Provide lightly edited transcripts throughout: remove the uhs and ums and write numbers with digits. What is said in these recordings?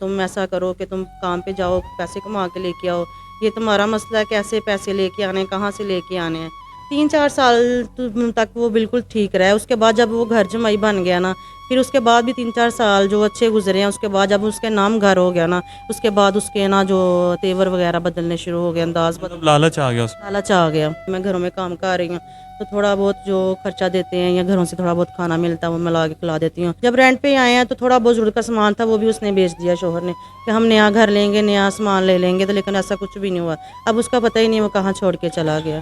तुम ऐसा करो कि तुम काम पे जाओ, पैसे कमा के लेके आओ, ये तुम्हारा मसला है, कैसे पैसे लेके आने हैं, कहाँ से लेके आने हैं। 3-4 साल तक वो बिल्कुल ठीक रहा है। उसके बाद जब वो घर जमाई बन गया ना, फिर उसके बाद भी 3-4 साल जो अच्छे गुजरे हैं, उसके बाद जब उसके नाम घर हो गया ना, उसके बाद उसके ना जो तेवर वगैरह बदलने शुरू हो गए, अंदाज मतलब लालच आ गया उसमें। लालच आ गया। मैं घरों में काम कर रही हूँ, तो थोड़ा बहुत जो खर्चा देते हैं या घरों से थोड़ा बहुत खाना मिलता है वो मैं ला के खिला देती हूँ। जब रेंट पे आए हैं तो थोड़ा बहुत ज़रूरत का सामान था वो भी उसने बेच दिया शोहर ने, कि हम नया घर लेंगे, नया सामान ले लेंगे, तो लेकिन ऐसा कुछ भी नहीं हुआ। अब उसका पता ही नहीं वो कहाँ छोड़ के चला गया।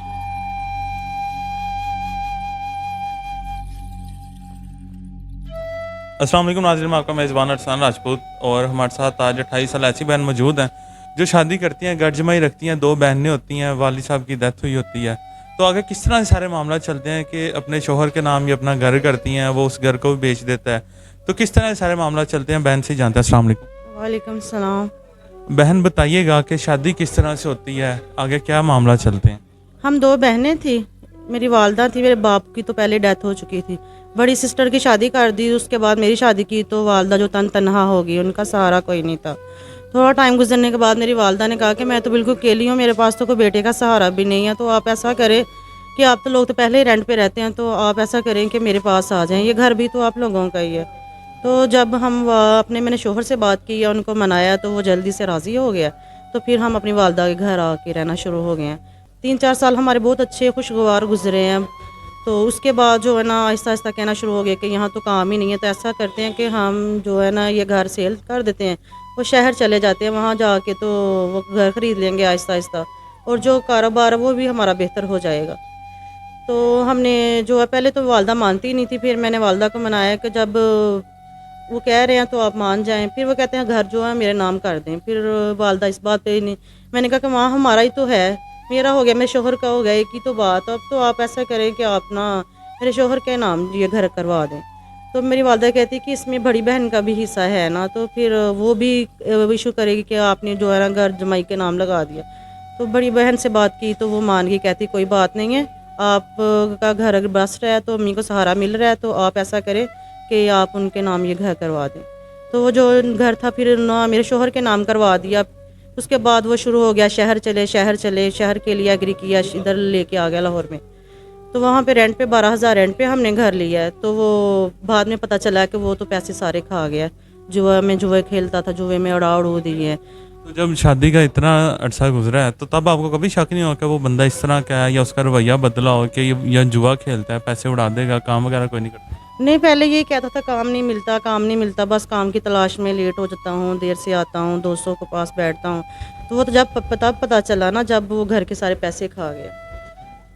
अस्सलाम वालेकुम नाज़रीन, मैं आपका मेज़बान अरसान राजपूत और हमारे साथ आज 28 साल ऐसी बहन मौजूद हैं जो शादी करती हैं, घर जमाई रखती हैं, 2 बहनें होती हैं, वालिद साहब की डेथ हुई होती है। तो आगे किस तरह से सारे मामला चलते हैं कि अपने शोहर के नाम ये अपना घर करती हैं, वो उस घर को भी बेच देता है। तो किस तरह से सारे मामला चलते हैं, बहन से जानते हैं। अस्सलाम वालेकुम। वालेकुम सलाम। बहन बताइएगा कि शादी किस तरह से होती है, आगे क्या मामला चलते हैं। हम 2 बहनें थी, मेरी वालदा थी, मेरे बाप की तो पहले डेथ हो चुकी थी। बड़ी सिस्टर की शादी कर दी, उसके बाद मेरी शादी की तो वालदा जो तनहा हो गई, उनका सहारा कोई नहीं था। थोड़ा टाइम गुजरने के बाद मेरी वालदा ने कहा कि मैं तो बिल्कुल अकेली हूँ, मेरे पास तो कोई बेटे का सहारा भी नहीं है, तो आप ऐसा करें कि आप तो लोग तो पहले ही रेंट पे रहते हैं, तो आप ऐसा करें कि मेरे पास आ जाएं, ये घर भी तो आप लोगों का ही है। तो जब हम मैंने शोहर से बात की या उनको मनाया तो वो जल्दी से राज़ी हो गया, तो फिर हम अपनी वालदा के घर आके रहना शुरू हो गए हैं। 3-4 साल हमारे बहुत अच्छे खुशगवार गुजरे हैं। तो उसके बाद जो है ना आहिस्ता आहिस्ता कहना शुरू हो गया कि यहाँ तो काम ही नहीं है, तो ऐसा करते हैं कि हम जो है ना ये घर सेल कर देते हैं, वो शहर चले जाते हैं, वहाँ जाके तो वो घर ख़रीद लेंगे आहिस्ता आहिस्ता, और जो कारोबार है वो भी हमारा बेहतर हो जाएगा। तो हमने जो है पहले तो वालदा मानती ही नहीं थी, फिर मैंने वालदा को मनाया कि जब वो कह रहे हैं तो आप मान जाएं। फिर वो कहते हैं घर जो है मेरे नाम कर दें। फिर वालदा इस बात पे ही नहीं, मैंने कहा कि वहाँ हमारा ही तो है, मेरा हो गया, मेरे शोहर का हो गया, एक ही तो बात। अब तो आप ऐसा करें कि आप ना मेरे शोहर के नाम ये घर करवा दें। तो मेरी वालदा कहती कि इसमें बड़ी बहन का भी हिस्सा है ना, तो फिर वो भी इशू करेगी कि आपने जो है ना घर जमाई के नाम लगा दिया। तो बड़ी बहन से बात की तो वो मान गई, कहती कोई बात नहीं है, आप का घर अगर बस रहा है तो अम्मी को सहारा मिल रहा है, तो आप ऐसा करें कि आप उनके नाम ये घर करवा दें। तो वो जो घर था फिर ना मेरे शोहर के नाम करवा दिया। उसके बाद वो शुरू हो गया शहर चले शहर चले, शहर के लिए एग्री किया, इधर लेके आ गया लाहौर में। तो वहाँ पे रेंट पे 12,000 रेंट पे हमने घर लिया है। तो वो बाद में पता चला कि वो तो पैसे सारे खा गया, जुए खेलता था, जुए में उड़ा उड़ू दिए है। तो जब शादी का इतना अरसा गुजरा है तो तब आपको कभी शक नहीं हुआ कि वो बंदा इस तरह का है या उसका रवैया बदला हो कि ये जुआ खेलता है, पैसे उड़ा देगा, काम वगैरह कोई नहीं करता। नहीं, पहले ये कहता था काम नहीं मिलता, काम नहीं मिलता, बस काम की तलाश में लेट हो जाता हूँ, देर से आता हूँ, दोस्तों के पास बैठता हूँ। तो वो तो जब पता चला ना, जब वो घर के सारे पैसे खा गया,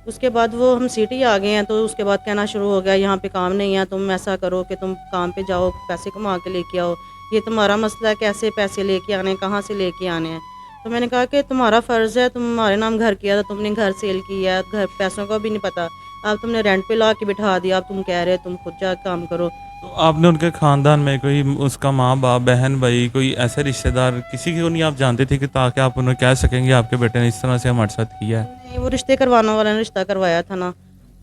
उसके बाद वो हम सिटी आ गए हैं, तो उसके बाद कहना शुरू हो गया यहाँ पे काम नहीं है, तुम ऐसा करो कि तुम काम पे जाओ, पैसे कमा के लेके आओ, ये तुम्हारा मसला है, कैसे पैसे लेके आने हैं, कहाँ से लेके आने हैं। तो मैंने कहा कि तुम्हारा फ़र्ज़ है, तुम्हारे नाम घर किया था, तुमने घर सेल किया, घर पैसों का भी नहीं पता, अब तुमने रेंट पे ला के बिठा दिया, अब तुम कह रहे हो तुम खुद जा काम करो। तो आपने उनके खानदान में कोई उसका माँ बाप, बहन भाई, कोई ऐसे रिश्तेदार किसी को नहीं आप जानते थे कि ताकि आप उन्हें कह सकेंगे आपके बेटे ने इस तरह से हमारे साथ किया है। नहीं, वो रिश्ते करवाने वाले ने रिश्ता करवाया था ना,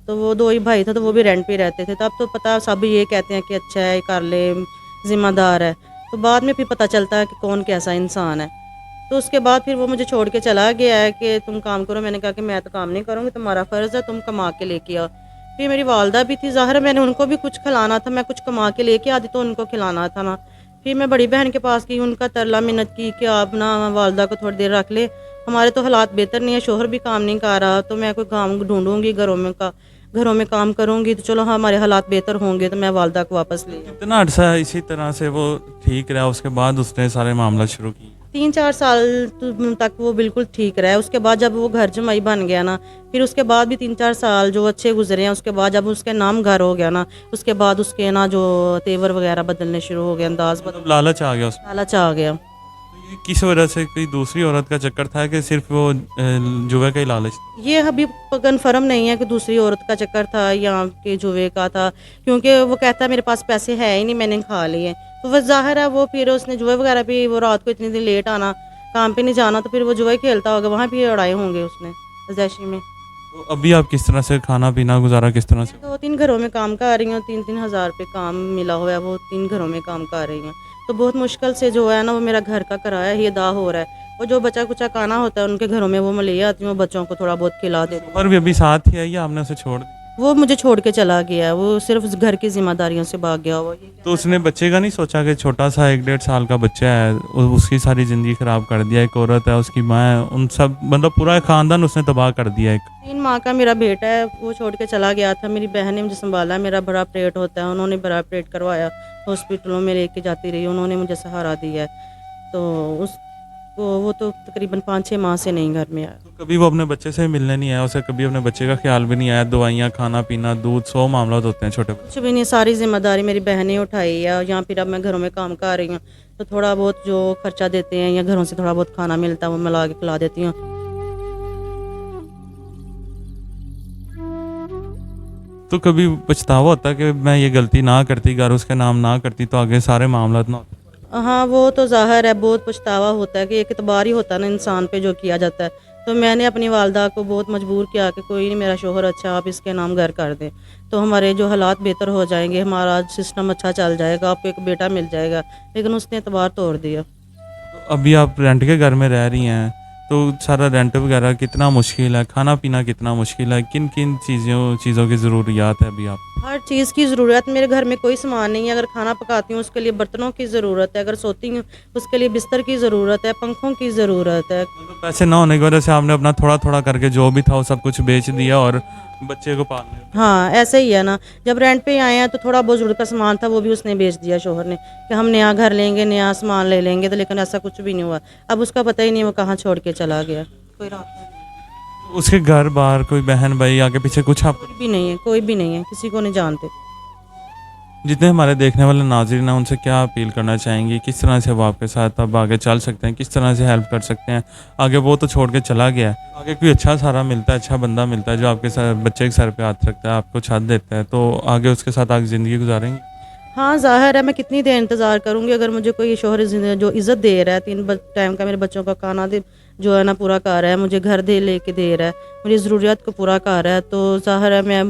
तो वो 2 ही भाई था, तो वो भी रेंट पे रहते थे। तब तो पता सब ये कहते हैं कि अच्छा है, कर ले, ज़िम्मेदार है। तो बाद में फिर पता चलता है कि कौन कैसा इंसान है। तो उसके बाद फिर वो मुझे छोड़ के चला गया है कि तुम काम करो। मैंने कहा कि मैं तो काम नहीं करूँगी, तुम्हारा फ़र्ज़ है, तुम कमा के लेके आओ। फिर मेरी वालदा भी थी, ज़ाहिर है मैंने उनको भी कुछ खिलाना था, मैं कुछ कमा के लेके आती तो उनको खिलाना था ना। फिर मैं बड़ी बहन के पास गई, उनका तरला मिन्नत की कि आप ना वालदा को थोड़ी देर रख ले, हमारे तो हालात बेहतर नहीं है, शोहर भी काम नहीं कर रहा, तो मैं कोई काम ढूंढूंगी, घरों में काम करूंगी, तो चलो हमारे हालात बेहतर होंगे, तो मैं वालदा को वापस ले आऊँ। कितना अरसा इसी तरह से वो ठीक रहा, उसके बाद उसने सारे मामला शुरू किए। 3-4 साल तक वो बिल्कुल ठीक रहा है। उसके बाद जब वो घर जमाई बन गया ना, फिर उसके बाद भी 3-4 साल जो अच्छे गुजरे हैं, उसके बाद जब उसके नाम घर हो गया ना, उसके बाद उसके ना जो तेवर वगैरह बदलने शुरू हो गए, अंदाज मतलब लालच आ गया उसमें। लालच आ गया। तो ये किस वजह से, कोई दूसरी औरत का चक्कर था कि सिर्फ वो जुए का ही लालच था? ये अभी कन्फर्म नहीं है कि दूसरी औरत का चक्कर था या कि जुए का था, क्योंकि वो कहता है मेरे पास पैसे है ही नहीं, मैंने खा लिए। तो वह ज़ाहिर है वो फिर उसने जुए वगैरह भी, वो रात को इतनी देर लेट आना, काम पे नहीं जाना, तो फिर वो जुए खेलता होगा, वहाँ भी उड़ाए होंगे उसने अजैशी में। तो अभी आप किस तरह से खाना पीना गुजारा किस तरह से? 2-3 घरों में काम कर रही हूँ, 3-3 हज़ार रुपये काम मिला हुआ है, वो 3 घरों में काम कर रही हूँ। तो बहुत मुश्किल से जो है ना वो मेरा घर का किराया ही अदा हो रहा है, और जो बचा कुचा खाना होता है उनके घरों में वो मैं ले आती हूँ, बच्चों को थोड़ा बहुत खिला देती हूँ। और भी अभी साथ ही है या आपने उसे छोड़ दिया? वो मुझे छोड़ के चला गया है, वो सिर्फ घर की जिम्मेदारियों से भाग गया हुआ। तो उसने बच्चे का नहीं सोचा कि छोटा सा 1-1.5 साल का बच्चा है, उसकी सारी ज़िंदगी ख़राब कर दिया, एक औरत है, उसकी माँ है, उन सब मतलब पूरा ख़ानदान उसने तबाह कर दिया एक। 3 माह का मेरा बेटा है, वो छोड़ के चला गया था। मेरी बहन ने मुझे संभाला, मेरा बड़ा ऑपरेट होता है, उन्होंने बड़ा ऑपरेट करवाया, हॉस्पिटलों में लेके जाती रही, उन्होंने मुझे सहारा दिया है। तो वो तो तकरीबन 5-6 माह से नहीं घर में आया। तो कभी वो अपने बच्चे से मिलने नहीं आया, उसे कभी अपने बच्चे का ख्याल भी नहीं आया? दवाइयाँ, खाना पीना, दूध, 100 मामला होते हैं छोटे बच्चे। कुछ भी नहीं, सारी जिम्मेदारी मेरी बहन ने उठाई है, या फिर अब मैं घरों में काम कर रही हूँ तो थोड़ा बहुत जो खर्चा देते हैं या घरों से थोड़ा बहुत खाना मिलता है वो मैं ला के खिला देती हूँ। तो कभी पछतावा होता है कि मैं ये गलती ना करती, घर उसके नाम ना करती, तो आगे सारे मामला ना होते? हाँ, वो तो ज़ाहिर है, बहुत पछतावा होता है कि एक एतबार ही होता है ना इंसान पे जो किया जाता है। तो मैंने अपनी वालदा को बहुत मजबूर किया कि कोई नहीं, मेरा शोहर अच्छा, आप इसके नाम घर कर दें तो हमारे जो हालात बेहतर हो जाएंगे, हमारा सिस्टम अच्छा चल जाएगा, आपको एक बेटा मिल जाएगा। लेकिन उसने एतबार तोड़ दिया। तो अभी आप रेंट के घर में रह रही हैं, तो सारा रेंट वगैरह कितना मुश्किल है, खाना पीना कितना मुश्किल है, किन किन चीज़ों की ज़रूरियात है अभी आप? हर चीज़ की ज़रूरत, मेरे घर में कोई सामान नहीं है। अगर खाना पकाती हूँ उसके लिए बर्तनों की ज़रूरत है, अगर सोती हूँ उसके लिए बिस्तर की ज़रूरत है, पंखों की ज़रूरत है। मतलब पैसे ना होने की वजह से आपने अपना थोड़ा थोड़ा करके जो भी था वो सब कुछ बेच दिया और बच्चे को पालने। हाँ, ऐसे ही है ना। जब रेंट पे आए हैं तो थोड़ा बहुत ज़रूरत का सामान था वो भी उसने बेच दिया शोहर ने, कि हम नया घर लेंगे, नया सामान ले लेंगे, तो लेकिन ऐसा कुछ भी नहीं हुआ। अब उसका पता ही नहीं वो कहाँ छोड़ के चला गया। कोई रात नहीं, उसके घर बाहर कोई बहन भाई आगे पीछे कुछ आप? कोई भी नहीं है, कोई भी नहीं है, किसी को नहीं जानते। जितने हमारे देखने वाले नाज़रीन हैं उनसे क्या अपील करना चाहेंगी, किस तरह से वो आपके साथ अब आगे चल सकते हैं, किस तरह से हेल्प कर सकते हैं? आगे वो तो छोड़ के चला गया है, आगे कोई अच्छा सहारा मिलता है, अच्छा बंदा मिलता है जो आपके साथ बच्चे के सर पे हाथ रखता है, आपको छत देता है, तो आगे उसके साथ आगे ज़िंदगी गुजारेंगे? हाँ, ज़ाहिर है, मैं कितनी देर इंतज़ार करूँगी। अगर मुझे कोई शोहर जो इज़्ज़त दे रहा है, 3 टाइम का मेरे बच्चों का खाना दे जो है ना पूरा कर रहा है, मुझे घर दे लेके दे रहा है, मेरी ज़रूरियात को पूरा कर रहा है, तो ज़ाहिर है मैं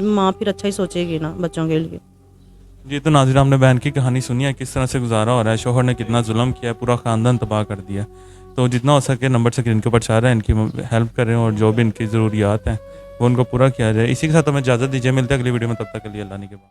माँ फिर अच्छा ही सोचेगी ना बच्चों के लिए। जी, तो नाज़रीन हमने बहन की कहानी सुनी है, किस तरह से गुजारा हो रहा है, शोहर ने कितना जुल्म किया है, पूरा ख़ानदान तबाह कर दिया। तो जितना हो सके नंबर से इनके ऊपर चाह रहे हैं, इनकी हेल्प करें और जो भी इनकी ज़रूरियात हैं वो उनको पूरा किया जाए। इसी के साथ हमें इजाज़त दीजिए, मिलते हैं अगली वीडियो में, तब तक के लिए अल्लाह ने के बाद।